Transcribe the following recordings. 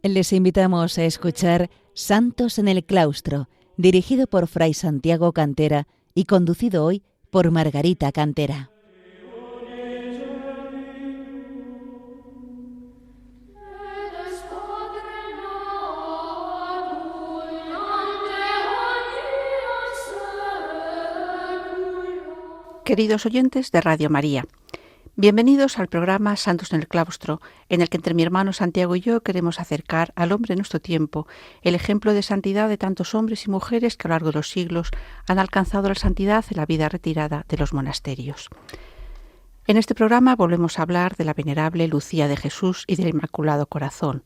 Les invitamos a escuchar Santos en el Claustro, dirigido por Fray Santiago Cantera y conducido hoy por Margarita Cantera. Queridos oyentes de Radio María, bienvenidos al programa Santos en el Claustro, en el que entre mi hermano Santiago y yo queremos acercar al hombre de nuestro tiempo el ejemplo de santidad de tantos hombres y mujeres que a lo largo de los siglos han alcanzado la santidad en la vida retirada de los monasterios. En este programa volvemos a hablar de la venerable Lucía de Jesús y del Inmaculado Corazón,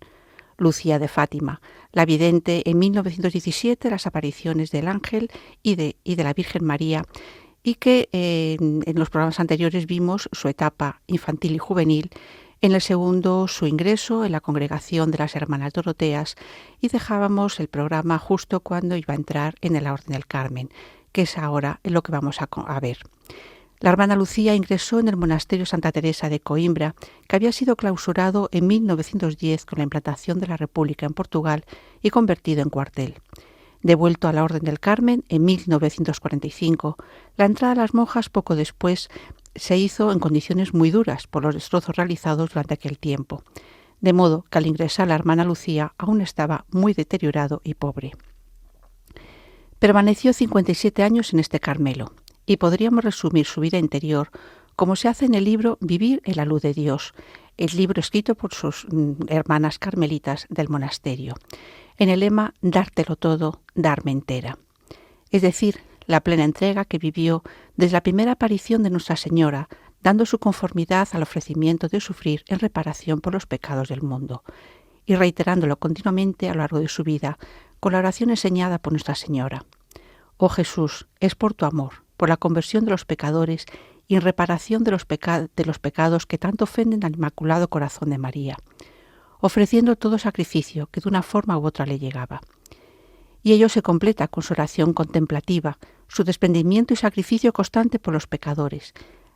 Lucía de Fátima, la vidente en 1917 las apariciones del ángel y de la Virgen María, y que en los programas anteriores vimos su etapa infantil y juvenil, en el segundo su ingreso en la congregación de las Hermanas Doroteas, y dejábamos el programa justo cuando iba a entrar en la Orden del Carmen, que es ahora lo que vamos a ver. La hermana Lucía ingresó en el monasterio Santa Teresa de Coimbra, que había sido clausurado en 1910 con la implantación de la República en Portugal y convertido en cuartel. Devuelto a la Orden del Carmen en 1945, la entrada de las monjas poco después se hizo en condiciones muy duras por los destrozos realizados durante aquel tiempo, de modo que al ingresar la hermana Lucía aún estaba muy deteriorado y pobre. Permaneció 57 años en este Carmelo, y podríamos resumir su vida interior como se hace en el libro Vivir en la luz de Dios, el libro escrito por sus hermanas carmelitas del monasterio, en el lema «Dártelo todo, darme entera». Es decir, la plena entrega que vivió desde la primera aparición de Nuestra Señora, dando su conformidad al ofrecimiento de sufrir en reparación por los pecados del mundo, y reiterándolo continuamente a lo largo de su vida, con la oración enseñada por Nuestra Señora. «Oh Jesús, es por tu amor, por la conversión de los pecadores y en reparación de los pecados que tanto ofenden al Inmaculado Corazón de María», ofreciendo todo sacrificio que de una forma u otra le llegaba. Y ello se completa con su oración contemplativa, su desprendimiento y sacrificio constante por los pecadores,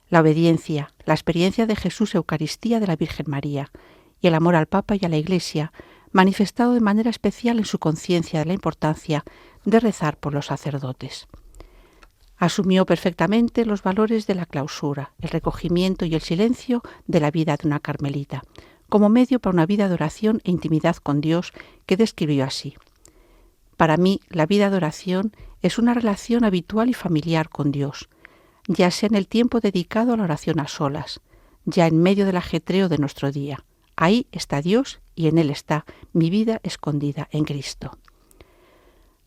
la obediencia, la experiencia de Jesús Eucaristía de la Virgen María y el amor al Papa y a la Iglesia, manifestado de manera especial en su conciencia de la importancia de rezar por los sacerdotes. Asumió perfectamente los valores de la clausura, el recogimiento y el silencio de la vida de una carmelita, como medio para una vida de oración e intimidad con Dios que describió así. Para mí, la vida de oración es una relación habitual y familiar con Dios, ya sea en el tiempo dedicado a la oración a solas, ya en medio del ajetreo de nuestro día. Ahí está Dios y en Él está mi vida escondida en Cristo.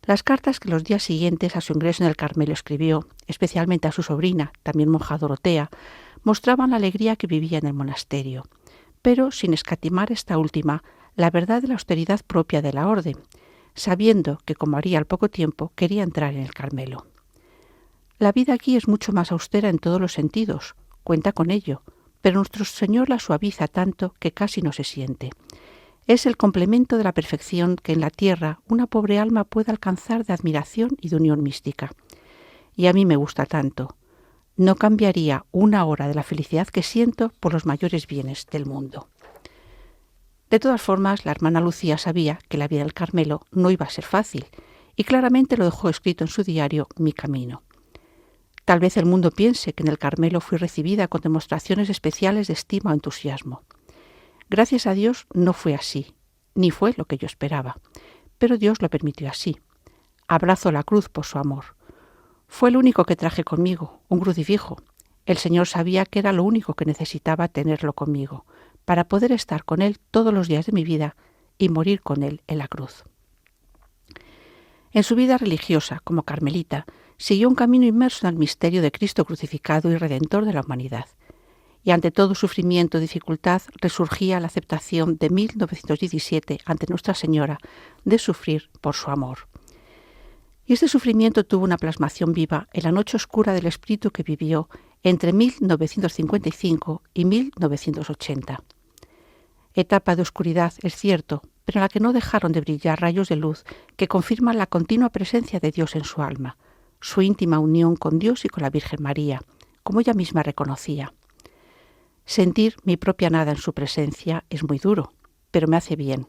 Las cartas que los días siguientes a su ingreso en el Carmelo escribió, especialmente a su sobrina, también monja Dorotea, mostraban la alegría que vivía en el monasterio, pero sin escatimar esta última la verdad de la austeridad propia de la orden, sabiendo que, como haría al poco tiempo, quería entrar en el Carmelo. La vida aquí es mucho más austera en todos los sentidos, cuenta con ello, pero nuestro Señor la suaviza tanto que casi no se siente. Es el complemento de la perfección que en la tierra una pobre alma puede alcanzar de admiración y de unión mística. Y a mí me gusta tanto. No cambiaría una hora de la felicidad que siento por los mayores bienes del mundo. De todas formas, la hermana Lucía sabía que la vida del Carmelo no iba a ser fácil, y claramente lo dejó escrito en su diario Mi Camino. Tal vez el mundo piense que en el Carmelo fui recibida con demostraciones especiales de estima o entusiasmo. Gracias a Dios no fue así, ni fue lo que yo esperaba, pero Dios lo permitió así. Abrazo la cruz por su amor. Fue el único que traje conmigo, un crucifijo. El Señor sabía que era lo único que necesitaba tenerlo conmigo, para poder estar con Él todos los días de mi vida y morir con Él en la cruz. En su vida religiosa, como carmelita, siguió un camino inmerso en el misterio de Cristo crucificado y redentor de la humanidad. Y ante todo sufrimiento y dificultad resurgía la aceptación de 1917 ante Nuestra Señora de sufrir por su amor. Y este sufrimiento tuvo una plasmación viva en la noche oscura del espíritu que vivió entre 1955 y 1980. Etapa de oscuridad, es cierto, pero en la que no dejaron de brillar rayos de luz que confirman la continua presencia de Dios en su alma, su íntima unión con Dios y con la Virgen María, como ella misma reconocía. Sentir mi propia nada en su presencia es muy duro, pero me hace bien.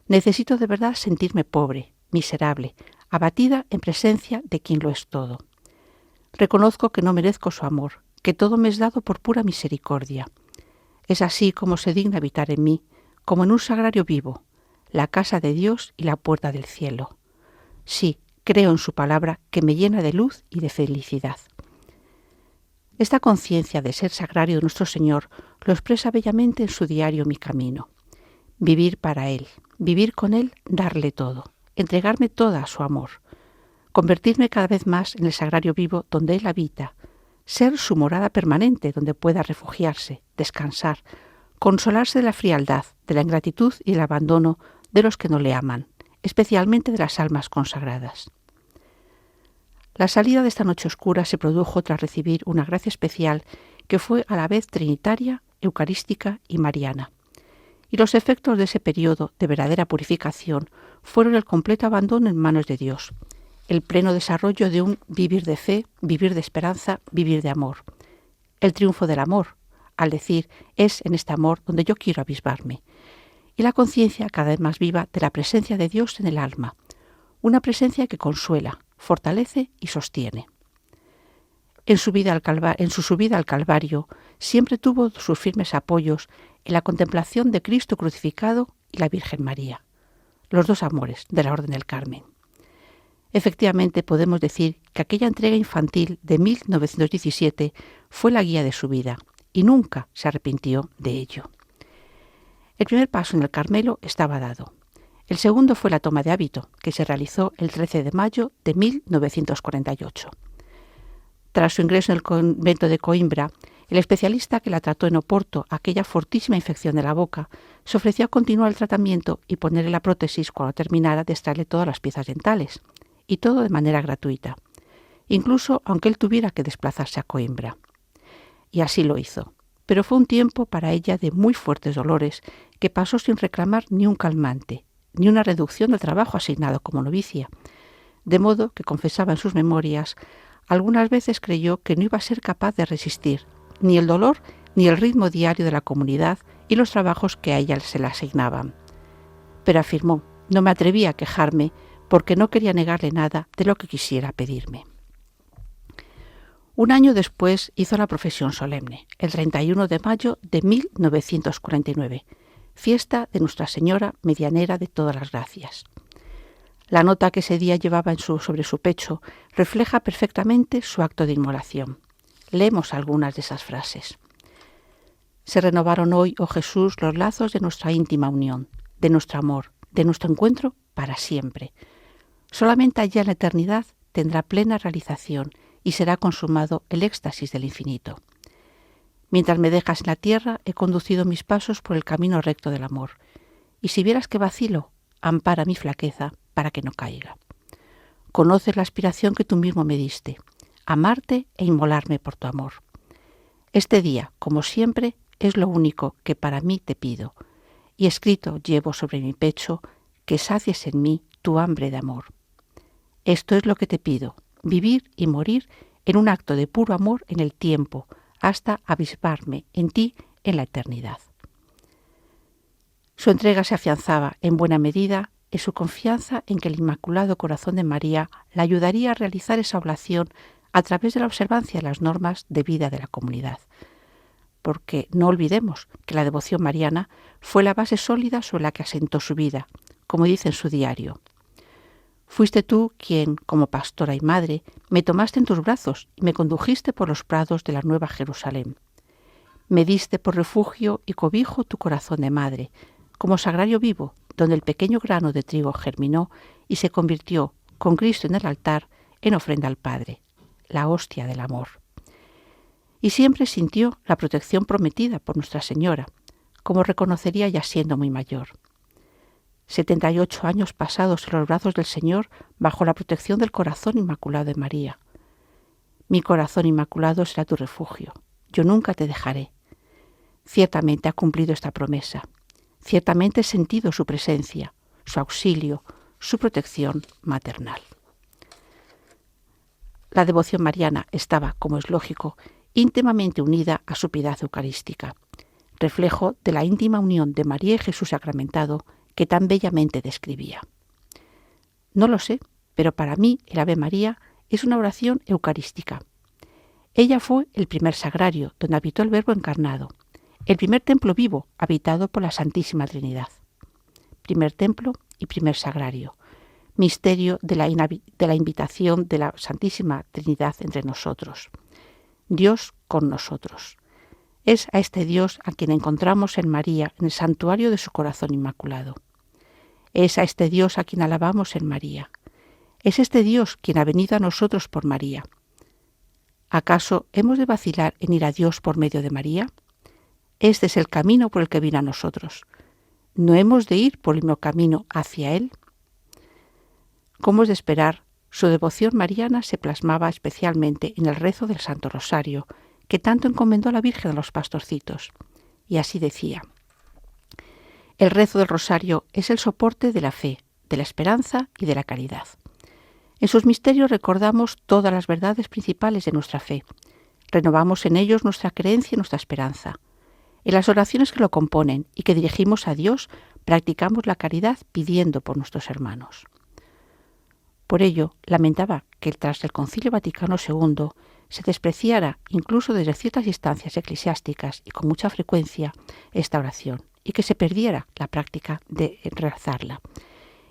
Necesito de verdad sentirme pobre, miserable, abatida en presencia de quien lo es todo. Reconozco que no merezco su amor, que todo me es dado por pura misericordia. Es así como se digna habitar en mí, como en un sagrario vivo, la casa de Dios y la puerta del cielo. Sí, creo en su palabra que me llena de luz y de felicidad. Esta conciencia de ser sagrario de nuestro Señor lo expresa bellamente en su diario Mi Camino. Vivir para Él, vivir con Él, darle todo, entregarme toda a su amor, convertirme cada vez más en el sagrario vivo donde Él habita, ser su morada permanente donde pueda refugiarse, descansar, consolarse de la frialdad, de la ingratitud y el abandono de los que no le aman, especialmente de las almas consagradas. La salida de esta noche oscura se produjo tras recibir una gracia especial que fue a la vez trinitaria, eucarística y mariana. Y los efectos de ese periodo de verdadera purificación fueron el completo abandono en manos de Dios, el pleno desarrollo de un vivir de fe, vivir de esperanza, vivir de amor. El triunfo del amor, al decir, es en este amor donde yo quiero avisbarme. Y la conciencia cada vez más viva de la presencia de Dios en el alma, una presencia que consuela, fortalece y sostiene. En su subida al Calvario siempre tuvo sus firmes apoyos en la contemplación de Cristo crucificado y la Virgen María, los dos amores de la Orden del Carmen. Efectivamente podemos decir que aquella entrega infantil de 1917 fue la guía de su vida y nunca se arrepintió de ello. El primer paso en el Carmelo estaba dado. El segundo fue la toma de hábito, que se realizó el 13 de mayo de 1948. Tras su ingreso en el convento de Coimbra, el especialista que la trató en Oporto aquella fortísima infección de la boca se ofreció a continuar el tratamiento y ponerle la prótesis cuando terminara de extraerle todas las piezas dentales, y todo de manera gratuita, incluso aunque él tuviera que desplazarse a Coimbra. Y así lo hizo, pero fue un tiempo para ella de muy fuertes dolores que pasó sin reclamar ni un calmante, ni una reducción del trabajo asignado como novicia, de modo que confesaba en sus memorias, algunas veces creyó que no iba a ser capaz de resistir ni el dolor ni el ritmo diario de la comunidad y los trabajos que a ella se le asignaban. Pero afirmó, no me atrevía a quejarme porque no quería negarle nada de lo que quisiera pedirme. Un año después hizo la profesión solemne, el 31 de mayo de 1949, fiesta de Nuestra Señora Medianera de todas las gracias. La nota que ese día llevaba sobre su pecho refleja perfectamente su acto de inmolación. Leemos algunas de esas frases. Se renovaron hoy, oh Jesús, los lazos de nuestra íntima unión, de nuestro amor, de nuestro encuentro para siempre. Solamente allá en la eternidad tendrá plena realización y será consumado el éxtasis del infinito. Mientras me dejas en la tierra, he conducido mis pasos por el camino recto del amor. Y si vieras que vacilo, ampara mi flaqueza para que no caiga. Conoces la aspiración que tú mismo me diste, amarte e inmolarme por tu amor. Este día, como siempre, es lo único que para mí te pido, y escrito llevo sobre mi pecho que sacies en mí tu hambre de amor. Esto es lo que te pido, vivir y morir en un acto de puro amor en el tiempo, hasta avisparme en ti en la eternidad. Su entrega se afianzaba en buena medida en su confianza en que el Inmaculado Corazón de María la ayudaría a realizar esa oblación a través de la observancia de las normas de vida de la comunidad. Porque no olvidemos que la devoción mariana fue la base sólida sobre la que asentó su vida, como dice en su diario. Fuiste tú quien, como pastora y madre, me tomaste en tus brazos y me condujiste por los prados de la Nueva Jerusalén. Me diste por refugio y cobijo tu corazón de madre, como sagrario vivo, donde el pequeño grano de trigo germinó y se convirtió, con Cristo en el altar, en ofrenda al Padre, la hostia del amor. Y siempre sintió la protección prometida por Nuestra Señora, como reconocería ya siendo muy mayor. 78 años pasados en los brazos del Señor bajo la protección del corazón inmaculado de María. Mi corazón inmaculado será tu refugio. Yo nunca te dejaré. Ciertamente ha cumplido esta promesa. Ciertamente he sentido su presencia, su auxilio, su protección maternal. La devoción mariana estaba, como es lógico, íntimamente unida a su piedad eucarística, reflejo de la íntima unión de María y Jesús sacramentado que tan bellamente describía. No lo sé, pero para mí el Ave María es una oración eucarística. Ella fue el primer sagrario donde habitó el Verbo encarnado, el primer templo vivo habitado por la Santísima Trinidad. Primer templo y primer sagrario, misterio de la invitación de la Santísima Trinidad entre nosotros. Dios con nosotros. Es a este Dios a quien encontramos en María, en el santuario de su corazón inmaculado. Es a este Dios a quien alabamos en María. Es este Dios quien ha venido a nosotros por María. ¿Acaso hemos de vacilar en ir a Dios por medio de María? Este es el camino por el que vino a nosotros. ¿No hemos de ir por el mismo camino hacia Él? Como es de esperar, su devoción mariana se plasmaba especialmente en el rezo del Santo Rosario, que tanto encomendó a la Virgen a los pastorcitos. Y así decía: el rezo del Rosario es el soporte de la fe, de la esperanza y de la caridad. En sus misterios recordamos todas las verdades principales de nuestra fe. Renovamos en ellos nuestra creencia y nuestra esperanza. En las oraciones que lo componen y que dirigimos a Dios, practicamos la caridad pidiendo por nuestros hermanos. Por ello, lamentaba que tras el Concilio Vaticano II se despreciara, incluso desde ciertas instancias eclesiásticas y con mucha frecuencia, esta oración, y que se perdiera la práctica de rezarla.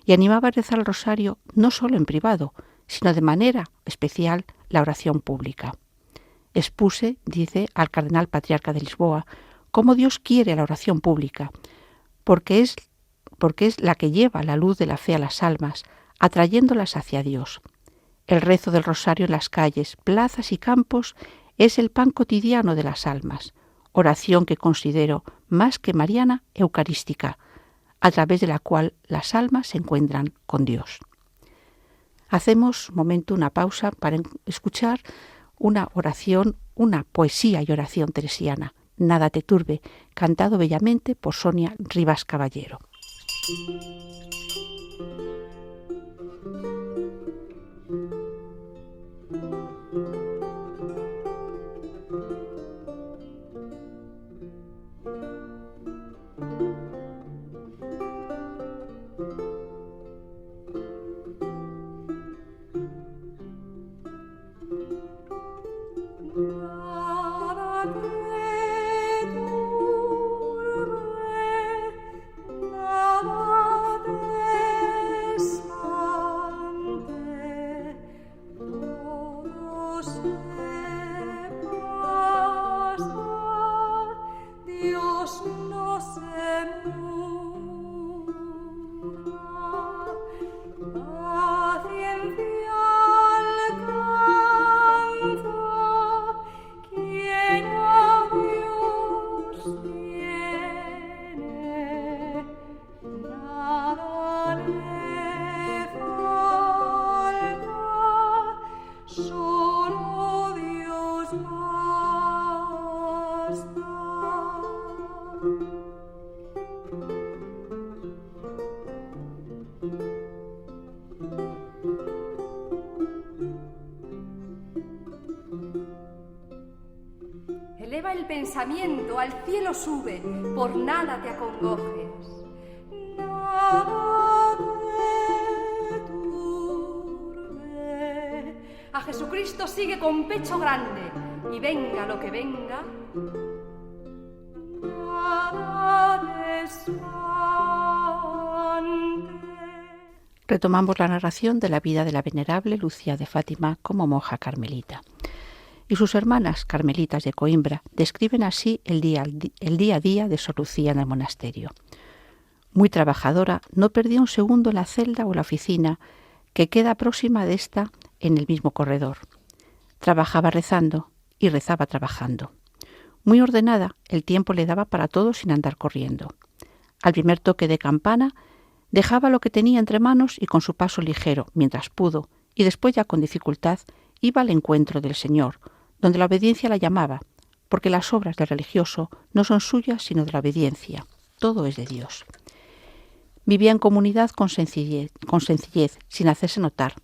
Y animaba a rezar el rosario no solo en privado, sino de manera especial la oración pública. Expuse, dice, al cardenal patriarca de Lisboa, cómo Dios quiere la oración pública, porque es la que lleva la luz de la fe a las almas, atrayéndolas hacia Dios. El rezo del rosario en las calles, plazas y campos es el pan cotidiano de las almas, oración que considero más que mariana, eucarística, a través de la cual las almas se encuentran con Dios. Hacemos un momento una pausa para escuchar una oración, una poesía y oración teresiana, Nada te turbe, cantado bellamente por Sonia Rivas Caballero. Eleva el pensamiento, al cielo sube, por nada te acongojes. Nada te turbe. A Jesucristo sigue con pecho grande, y venga lo que venga, nada te espante. Retomamos la narración de la vida de la venerable Lucía de Fátima como monja carmelita. Y sus hermanas carmelitas de Coimbra describen así el día a día de Sor Lucía en el monasterio. Muy trabajadora, no perdía un segundo en la celda o la oficina, que queda próxima de esta en el mismo corredor. Trabajaba rezando y rezaba trabajando. Muy ordenada, el tiempo le daba para todo sin andar corriendo. Al primer toque de campana, dejaba lo que tenía entre manos y con su paso ligero, mientras pudo, y después ya con dificultad, iba al encuentro del Señor, donde la obediencia la llamaba, porque las obras del religioso no son suyas sino de la obediencia. Todo es de Dios. Vivía en comunidad con sencillez, sin hacerse notar.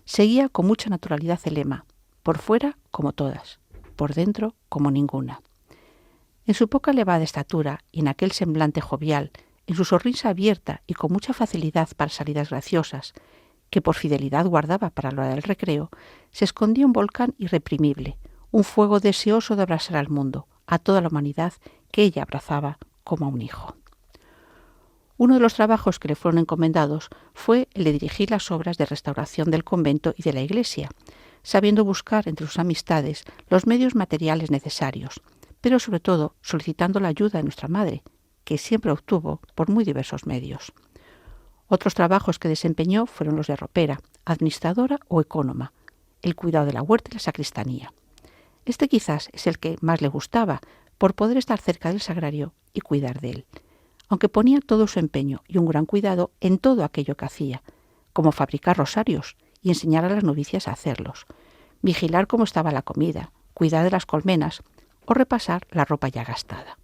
Seguía con mucha naturalidad el lema, por fuera como todas, por dentro como ninguna. En su poca elevada estatura y en aquel semblante jovial, en su sonrisa abierta y con mucha facilidad para salidas graciosas, que por fidelidad guardaba para la hora del recreo, se escondía un volcán irreprimible, un fuego deseoso de abrazar al mundo, a toda la humanidad que ella abrazaba como a un hijo. Uno de los trabajos que le fueron encomendados fue el de dirigir las obras de restauración del convento y de la iglesia, sabiendo buscar entre sus amistades los medios materiales necesarios, pero sobre todo solicitando la ayuda de nuestra madre, que siempre obtuvo por muy diversos medios. Otros trabajos que desempeñó fueron los de ropera, administradora o ecónoma, el cuidado de la huerta y la sacristanía. Este quizás es el que más le gustaba, por poder estar cerca del sagrario y cuidar de él, aunque ponía todo su empeño y un gran cuidado en todo aquello que hacía, como fabricar rosarios y enseñar a las novicias a hacerlos, vigilar cómo estaba la comida, cuidar de las colmenas o repasar la ropa ya gastada.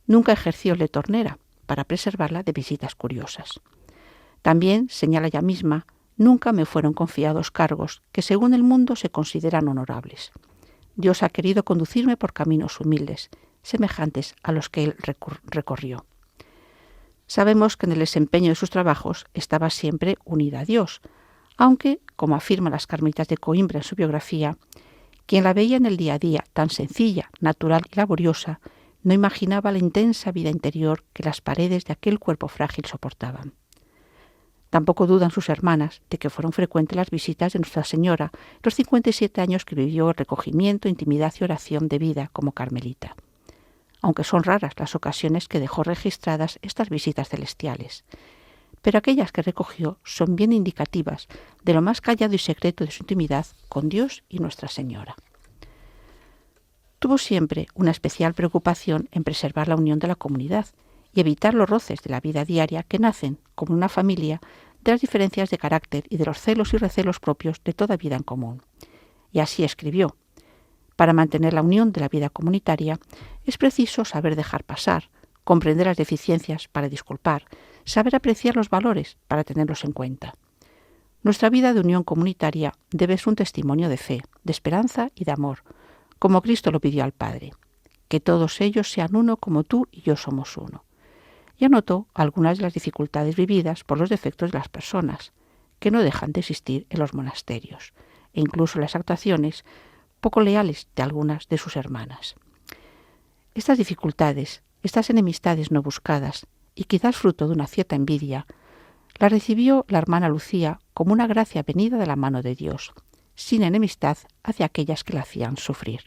Nunca ejerció de tornera para preservarla de visitas curiosas. También, señala ella misma, nunca me fueron confiados cargos que según el mundo se consideran honorables. Dios ha querido conducirme por caminos humildes, semejantes a los que él recorrió. Sabemos que en el desempeño de sus trabajos estaba siempre unida a Dios, aunque, como afirman las carmelitas de Coimbra en su biografía, quien la veía en el día a día tan sencilla, natural y laboriosa, no imaginaba la intensa vida interior que las paredes de aquel cuerpo frágil soportaban. Tampoco dudan sus hermanas de que fueron frecuentes las visitas de Nuestra Señora los 57 años que vivió el recogimiento, intimidad y oración de vida como carmelita, aunque son raras las ocasiones que dejó registradas estas visitas celestiales. Pero aquellas que recogió son bien indicativas de lo más callado y secreto de su intimidad con Dios y Nuestra Señora. Tuvo siempre una especial preocupación en preservar la unión de la comunidad y evitar los roces de la vida diaria que nacen, como una familia, de las diferencias de carácter y de los celos y recelos propios de toda vida en común. Y así escribió: para mantener la unión de la vida comunitaria es preciso saber dejar pasar, comprender las deficiencias para disculpar, saber apreciar los valores para tenerlos en cuenta. Nuestra vida de unión comunitaria debe ser un testimonio de fe, de esperanza y de amor, como Cristo lo pidió al Padre, que todos ellos sean uno como tú y yo somos uno. Y anotó algunas de las dificultades vividas por los defectos de las personas, que no dejan de existir en los monasterios, e incluso las actuaciones poco leales de algunas de sus hermanas. Estas dificultades, estas enemistades no buscadas, y quizás fruto de una cierta envidia, las recibió la hermana Lucía como una gracia venida de la mano de Dios, sin enemistad hacia aquellas que la hacían sufrir.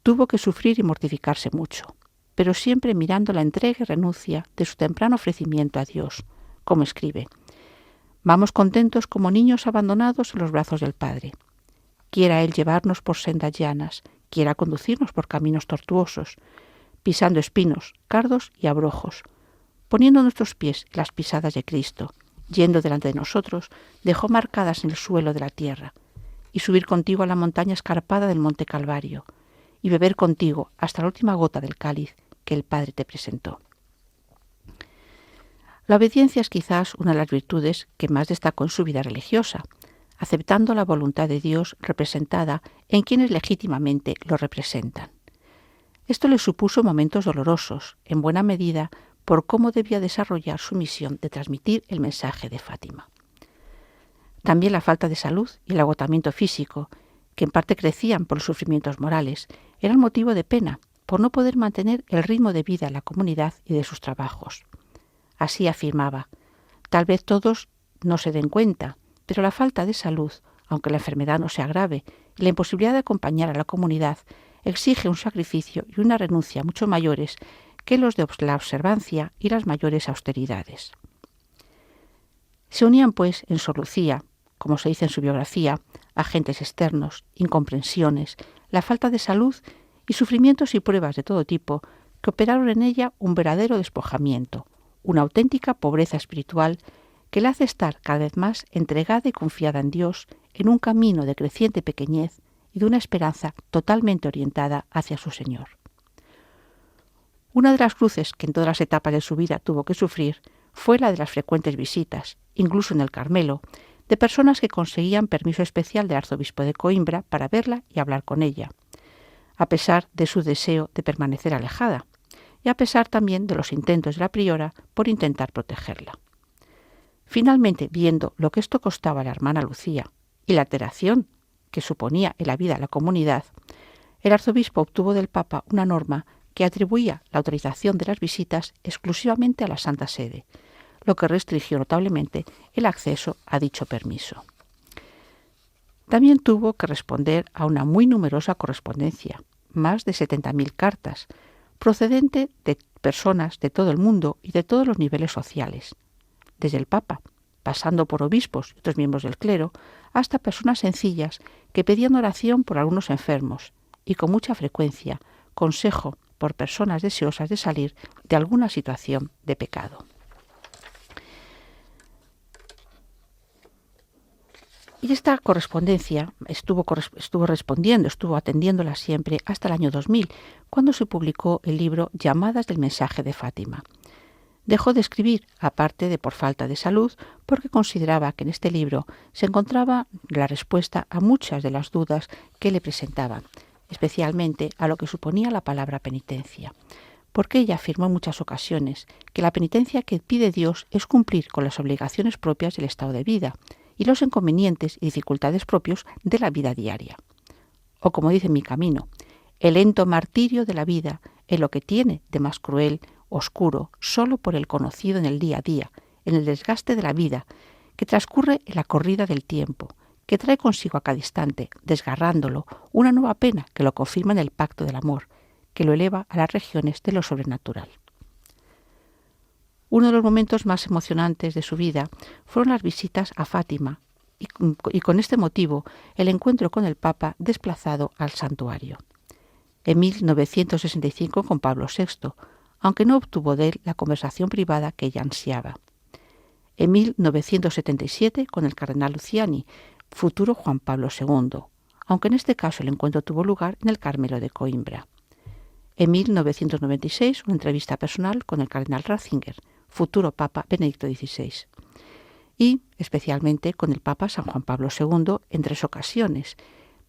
Tuvo que sufrir y mortificarse mucho, pero siempre mirando la entrega y renuncia de su temprano ofrecimiento a Dios, como escribe: vamos contentos como niños abandonados en los brazos del Padre. Quiera Él llevarnos por sendas llanas, quiera conducirnos por caminos tortuosos, pisando espinos, cardos y abrojos, poniendo nuestros pies en las pisadas de Cristo, yendo delante de nosotros, dejó marcadas en el suelo de la tierra, y subir contigo a la montaña escarpada del monte Calvario, y beber contigo hasta la última gota del cáliz que el Padre te presentó. La obediencia es quizás una de las virtudes que más destacó en su vida religiosa, aceptando la voluntad de Dios representada en quienes legítimamente lo representan. Esto le supuso momentos dolorosos, en buena medida por cómo debía desarrollar su misión de transmitir el mensaje de Fátima. También la falta de salud y el agotamiento físico, que en parte crecían por los sufrimientos morales, eran motivo de pena por no poder mantener el ritmo de vida en la comunidad y de sus trabajos. Así afirmaba: tal vez todos no se den cuenta, pero la falta de salud, aunque la enfermedad no sea grave, y la imposibilidad de acompañar a la comunidad exige un sacrificio y una renuncia mucho mayores que los de la observancia y las mayores austeridades. Se unían, pues, en Sor Lucía, como se dice en su biografía, agentes externos, incomprensiones, la falta de salud y sufrimientos y pruebas de todo tipo que operaron en ella un verdadero despojamiento, una auténtica pobreza espiritual que la hace estar cada vez más entregada y confiada en Dios en un camino de creciente pequeñez y de una esperanza totalmente orientada hacia su Señor. Una de las cruces que en todas las etapas de su vida tuvo que sufrir fue la de las frecuentes visitas, incluso en el Carmelo, de personas que conseguían permiso especial del arzobispo de Coimbra para verla y hablar con ella, a pesar de su deseo de permanecer alejada, y a pesar también de los intentos de la priora por intentar protegerla. Finalmente, viendo lo que esto costaba a la hermana Lucía y la alteración que suponía en la vida de la comunidad, el arzobispo obtuvo del Papa una norma que atribuía la autorización de las visitas exclusivamente a la Santa Sede, lo que restringió notablemente el acceso a dicho permiso. También tuvo que responder a una muy numerosa correspondencia, más de 70.000 cartas, procedente de personas de todo el mundo y de todos los niveles sociales, desde el Papa, pasando por obispos y otros miembros del clero, hasta personas sencillas que pedían oración por algunos enfermos y con mucha frecuencia consejo por personas deseosas de salir de alguna situación de pecado. Y esta correspondencia estuvo atendiéndola siempre hasta el año 2000, cuando se publicó el libro Llamadas del mensaje de Fátima. Dejó de escribir, aparte de por falta de salud, porque consideraba que en este libro se encontraba la respuesta a muchas de las dudas que le presentaban, especialmente a lo que suponía la palabra penitencia, porque ella afirmó en muchas ocasiones que la penitencia que pide Dios es cumplir con las obligaciones propias del estado de vida y los inconvenientes y dificultades propios de la vida diaria. O como dice Mi Camino, el lento martirio de la vida en lo que tiene de más cruel, oscuro, solo por el conocido en el día a día, en el desgaste de la vida, que transcurre en la corrida del tiempo, que trae consigo a cada instante, desgarrándolo, una nueva pena que lo confirma en el pacto del amor, que lo eleva a las regiones de lo sobrenatural. Uno de los momentos más emocionantes de su vida fueron las visitas a Fátima y con este motivo el encuentro con el Papa desplazado al santuario. En 1965 con Pablo VI, aunque no obtuvo de él la conversación privada que ella ansiaba. En 1977 con el cardenal Luciani, futuro Juan Pablo II, aunque en este caso el encuentro tuvo lugar en el Carmelo de Coimbra. En 1996 una entrevista personal con el cardenal Ratzinger, futuro Papa Benedicto XVI, y especialmente con el Papa San Juan Pablo II en 3 ocasiones,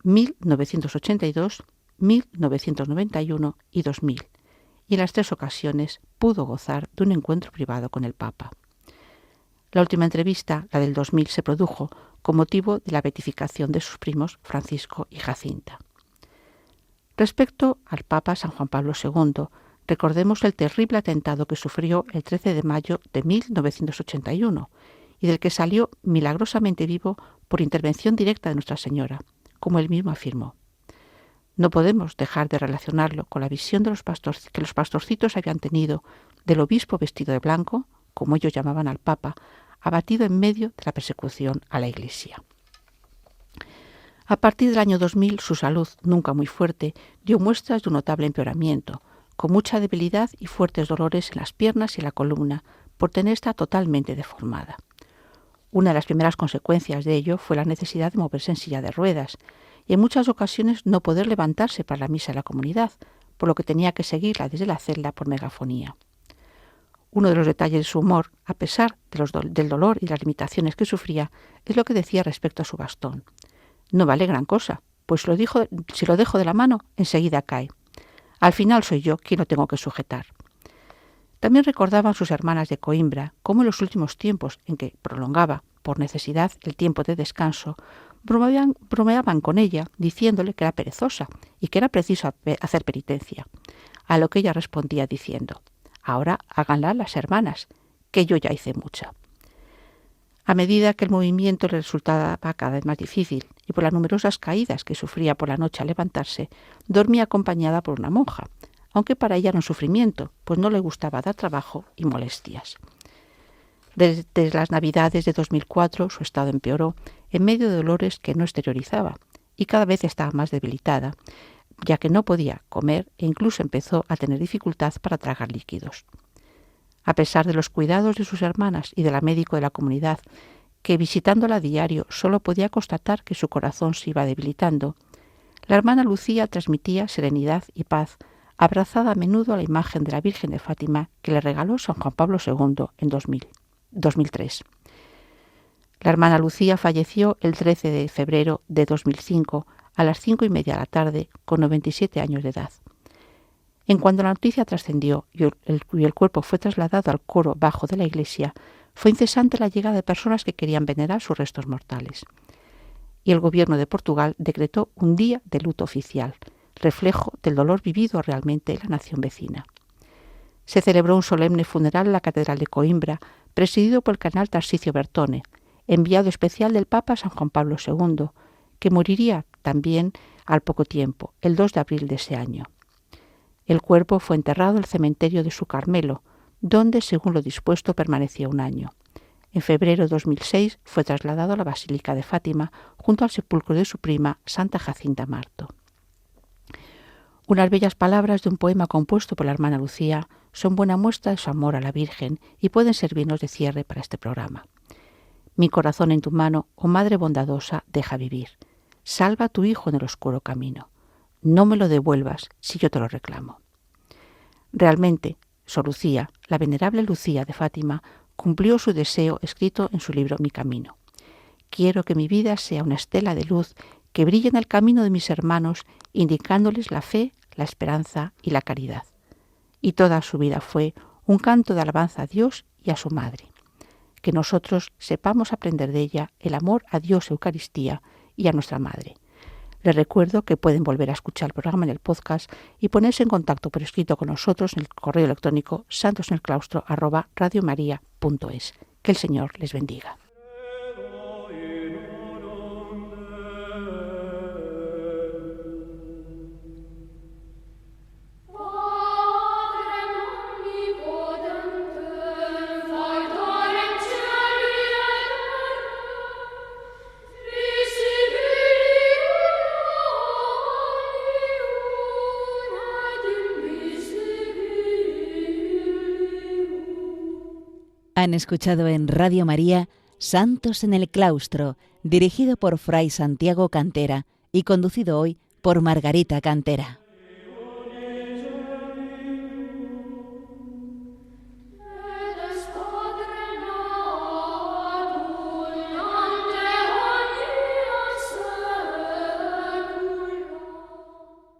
1982, 1991 y 2000, y en las 3 ocasiones pudo gozar de un encuentro privado con el Papa. La última entrevista, la del 2000, se produjo con motivo de la beatificación de sus primos Francisco y Jacinta. Respecto al Papa San Juan Pablo II, recordemos el terrible atentado que sufrió el 13 de mayo de 1981 y del que salió milagrosamente vivo por intervención directa de Nuestra Señora, como él mismo afirmó. No podemos dejar de relacionarlo con la visión de que los pastorcitos habían tenido del obispo vestido de blanco, como ellos llamaban al Papa, abatido en medio de la persecución a la Iglesia. A partir del año 2000, su salud, nunca muy fuerte, dio muestras de un notable empeoramiento, con mucha debilidad y fuertes dolores en las piernas y en la columna, por tener esta totalmente deformada. Una de las primeras consecuencias de ello fue la necesidad de moverse en silla de ruedas, y en muchas ocasiones no poder levantarse para la misa de la comunidad, por lo que tenía que seguirla desde la celda por megafonía. Uno de los detalles de su humor, a pesar del dolor y las limitaciones que sufría, es lo que decía respecto a su bastón. No vale gran cosa, pues si lo dejo de la mano, enseguida cae. Al final soy yo quien lo tengo que sujetar. También recordaban sus hermanas de Coimbra cómo en los últimos tiempos en que prolongaba, por necesidad, el tiempo de descanso, bromeaban con ella diciéndole que era perezosa y que era preciso hacer penitencia, a lo que ella respondía diciendo: ahora háganla las hermanas, que yo ya hice mucha. A medida que el movimiento le resultaba cada vez más difícil y por las numerosas caídas que sufría por la noche al levantarse, dormía acompañada por una monja, aunque para ella era un sufrimiento, pues no le gustaba dar trabajo y molestias. Desde las Navidades de 2004 su estado empeoró en medio de dolores que no exteriorizaba y cada vez estaba más debilitada, ya que no podía comer e incluso empezó a tener dificultad para tragar líquidos. A pesar de los cuidados de sus hermanas y de la médico de la comunidad, que visitándola a diario solo podía constatar que su corazón se iba debilitando, la hermana Lucía transmitía serenidad y paz, abrazada a menudo a la imagen de la Virgen de Fátima que le regaló San Juan Pablo II en 2003. La hermana Lucía falleció el 13 de febrero de 2005 a las 5:30 de la tarde con 97 años de edad. En cuanto la noticia trascendió y el cuerpo fue trasladado al coro bajo de la iglesia, fue incesante la llegada de personas que querían venerar sus restos mortales. Y el gobierno de Portugal decretó un día de luto oficial, reflejo del dolor vivido realmente en la nación vecina. Se celebró un solemne funeral en la Catedral de Coimbra, presidido por el cardenal Tarsicio Bertone, enviado especial del Papa San Juan Pablo II, que moriría también al poco tiempo, el 2 de abril de ese año. El cuerpo fue enterrado en el cementerio de su Carmelo, donde, según lo dispuesto, permaneció un año. En febrero de 2006 fue trasladado a la Basílica de Fátima, junto al sepulcro de su prima, Santa Jacinta Marto. Unas bellas palabras de un poema compuesto por la hermana Lucía son buena muestra de su amor a la Virgen y pueden servirnos de cierre para este programa. Mi corazón en tu mano, oh Madre bondadosa, deja vivir. Salva a tu hijo en el oscuro camino. No me lo devuelvas si yo te lo reclamo. Realmente, Sor Lucía, la venerable Lucía de Fátima, cumplió su deseo escrito en su libro Mi Camino. Quiero que mi vida sea una estela de luz que brille en el camino de mis hermanos, indicándoles la fe, la esperanza y la caridad. Y toda su vida fue un canto de alabanza a Dios y a su Madre. Que nosotros sepamos aprender de ella el amor a Dios, Eucaristía y a nuestra Madre. Les recuerdo que pueden volver a escuchar el programa en el podcast y ponerse en contacto por escrito con nosotros en el correo electrónico santosenelclaustro@radiomaria.es. Que el Señor les bendiga. Han escuchado en Radio María Santos en el Claustro, dirigido por Fray Santiago Cantera y conducido hoy por Margarita Cantera.